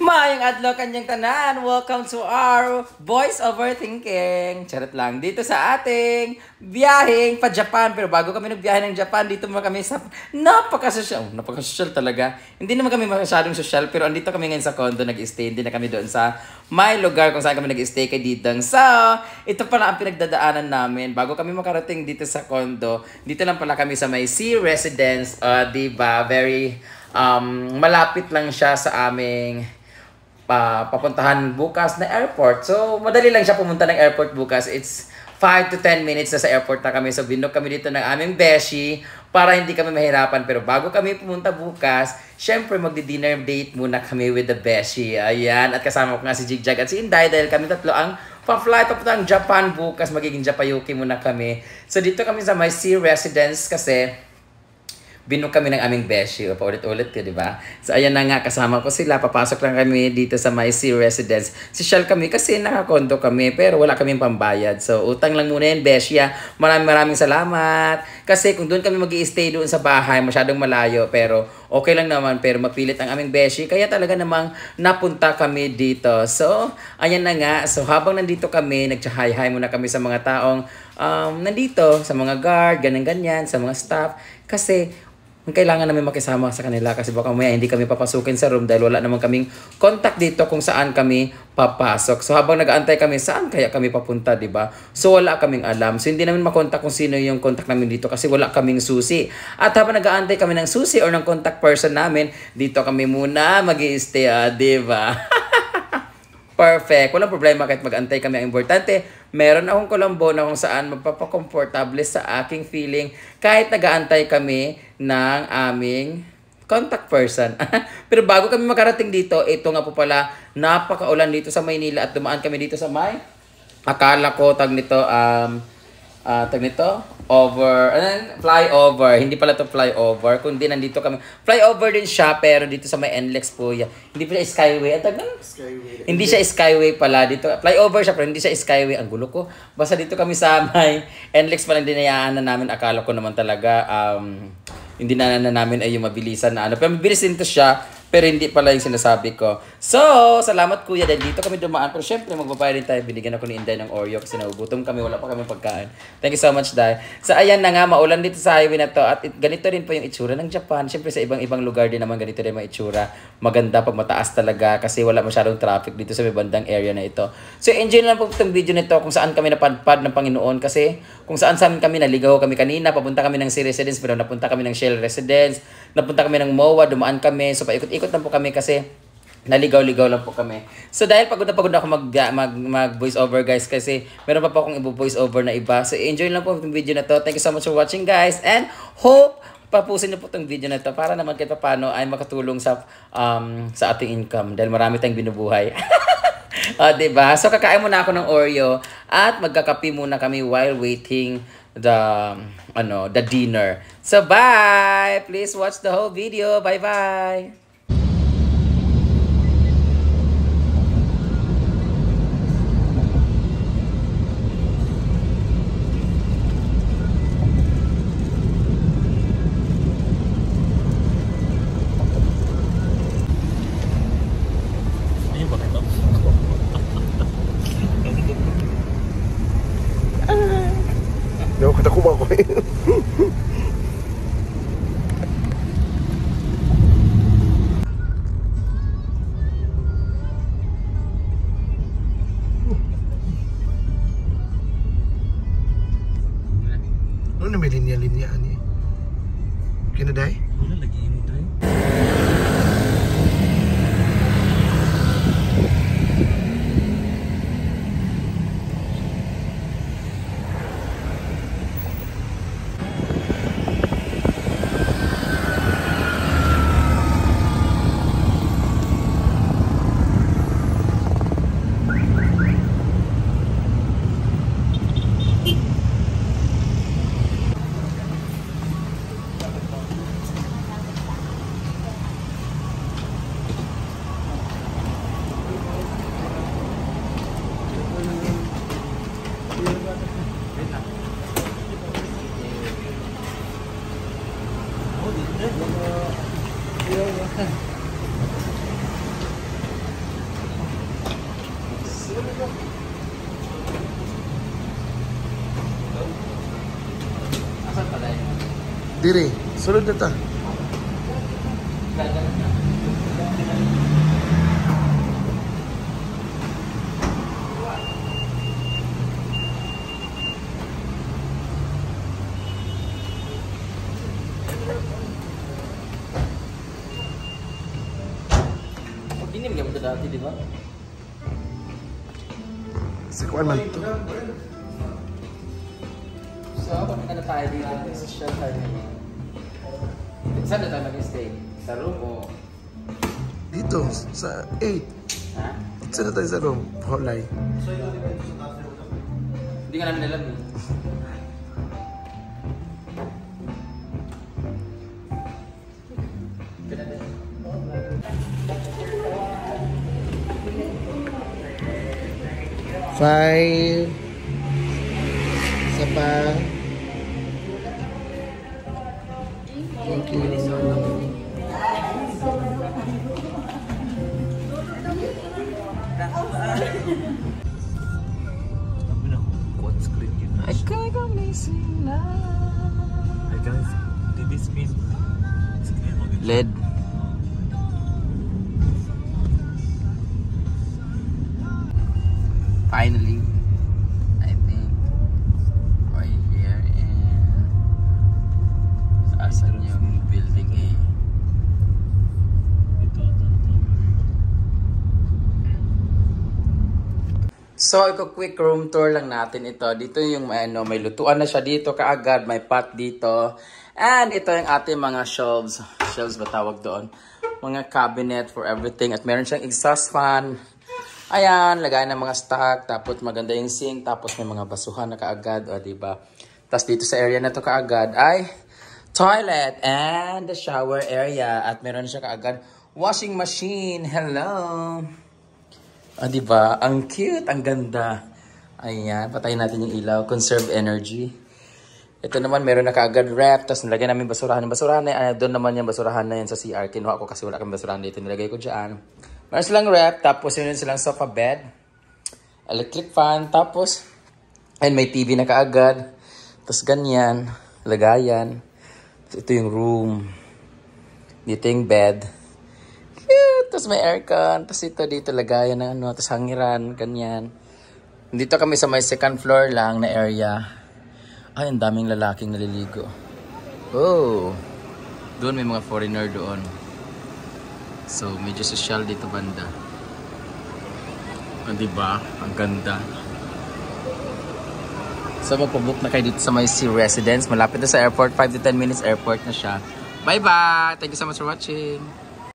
Maayong adlaw kanyang tanan. Welcome to our Voice Overthinking. Charot lang. Dito sa ating biyaheng pa Japan. Pero bago kami nagbiyahe ng Japan, dito naman kami sa napakasosyal. Napakasosyal talaga. Hindi naman kami masyadong sosyal, pero andito kami ngayon sa condo nag-stay. Hindi na kami doon sa may lugar kung saan kami nag-stay kay Didang. So, ito pala ang pinagdadaanan namin. Bago kami makarating dito sa condo, dito lang pala kami sa may Sea Residence. Diba? Very malapit lang siya sa aming papuntahan bukas na airport. So, madali lang siya pumunta ng airport bukas. It's 5 to 10 minutes na sa airport na kami. So, binok kami dito ng aming beshi para hindi kami mahirapan. Pero bago kami pumunta bukas, syempre magdi-dinner date muna kami with the beshi. Ayan. At kasama ko nga si Jigjag at si Inday dahil kami tatlo ang pa-flight papunta ng Japan bukas. Magiging Japayuki muna kami. So, dito kami sa my Sea Residence kasi binok kami ng aming beshi. Paulit-ulit ko, di ba? So, ayan na nga, kasama ko sila. Papasok lang kami dito sa my Sea Residence. Social kami kasi nakakondo kami, pero wala kaming pambayad. So, utang lang muna yun, beshi. Maraming salamat. Kasi kung doon kami mag-i-stay doon sa bahay, masyadong malayo, pero okay lang naman, pero mapilit ang aming beshi. Kaya talaga namang napunta kami dito. So, ayan na nga. So, habang nandito kami, nag-hi-hi muna kami sa mga taong nandito, sa mga guard, ganyan-ganyan, sa mga staff. Kasi kailangan namin makisama sa kanila kasi baka mamaya hindi kami papasukin sa room dahil wala naman kaming contact dito kung saan kami papasok. So habang nag-aantay kami, saan kaya kami papunta, di ba? So wala kaming alam. So hindi namin makontak kung sino yung contact namin dito kasi wala kaming susi. At habang nag-aantay kami ng susi or ng contact person namin, dito kami muna mag-i-stay, di ba? Perfect. Walang problema kahit mag-antay kami. Ang importante, meron akong Colombo na kung saan magpapakomportable sa aking feeling kahit nag-aantay kami ng aming contact person. Pero bago kami makarating dito, ito nga po pala, napakaulan dito sa Maynila at dumaan kami dito sa may, akala ko, tag nito, flyover. Hindi pala to flyover, kundi nandito kami. Flyover din siya, pero dito sa may NLEX po yan. Hindi pala Skyway. Skyway. Hindi siya Skyway pala. Dito, flyover siya, pero hindi siya Skyway. Ang gulo ko. Basta dito kami sa may NLEX palang dinayaan na namin. Akala ko naman talaga, hindi na namin ay yung mabilisan na ano. Pero mabilis din to siya, pero hindi pala yung sinasabi ko. So, salamat kuya dahil dito kami dumaan. Pero syempre, magbabayad din tayo. Binigyan ako ni Inday ng Oreo kasi nagugutom kami. Wala pa kami pagkain. Thank you so much, Day. So, ayan na nga. Maulan dito sa highway na to. At ganito rin po yung itsura ng Japan. Syempre, sa ibang lugar din naman ganito rin mga itsura. Maganda pag mataas talaga kasi wala masyadong traffic dito sa may bandang area na ito. So, enjoy lang po itong video nito kung saan kami napadpad ng Panginoon kasi kung saan kami naligaw kami kanina. Papunta kami ng Sea Residence pero napunta kami ng Shell Residence. Napunta kami ng MOA. Dumaan kami. So, paikot-ikot lang po kami kasi naligaw-ligaw lang po kami. So dahil pagod na ako mag voice over guys kasi meron pa akong i-voice over na iba. So enjoy lang po itong video na to. Thank you so much for watching guys and hope papusin niyo po itong video na to para naman kahit paano ay makatulong sa ating income dahil marami tayong binubuhay. Diba? So kakain muna ako ng Oreo at magkakape muna kami while waiting the dinner. So bye! Please watch the whole video. Bye-bye! Yo, kata ko ba ko Asan pala yun? Diri, sulod na ta. Dinim ka mo dati, di ba? Sa kuan man to. So, papunta na tayo dito sa shelter ngayon. Saan na tayo mag-stay? Sa room o? Dito, sa 8. Ha? Saan na tayo sa room? Holay. Hindi ka namin alam eh. Five. Isa pa. Thank you. I can't go missing now. LED. Finally, I think we're here in saan yung building A. So, quick room tour lang natin ito. Dito yung may lutuan na siya dito kaagad, may pot dito. And ito yung ating mga shelves. Shelves ba tawag doon? Mga cabinet for everything. At meron siyang exhaust fan. Ayan, lagay ng mga stock. Tapos maganda yung sink. Tapos may mga basuhan na kaagad. O, diba? Tapos dito sa area na to kaagad ay toilet and the shower area. At meron siya kaagad washing machine. Hello! Ah, diba? Ang cute, ang ganda. Ayan, patayin natin yung ilaw. Conserve energy. Ito naman, meron na kaagad rep. Tapos nilagay namin basurahan. Yung basurahan na doon naman yung basurahan na yan sa CR. Kinuha ko kasi wala kang basurahan dito. Nilagay ko dyan. Meron silang rep. Tapos yun silang sofa bed. Electric fan. Tapos, and may TV na kaagad. Tapos ganyan. Lagayan. Tapos ito yung room. Dito yung bed. Cute! Tapos may aircon. Tapos ito dito lagayan ng ano. Tapos hangiran. Ganyan. Dito kami sa may second floor lang na area. Ay, ang daming lalaking naliligo. Oh! Doon may mga foreigner doon. So, medyo social dito banda. Diba? Ang ganda. So, magpabook na kayo dito sa may Sea Residence. Malapit na sa airport. 5 to 10 minutes airport na siya. Bye-bye! Thank you so much for watching.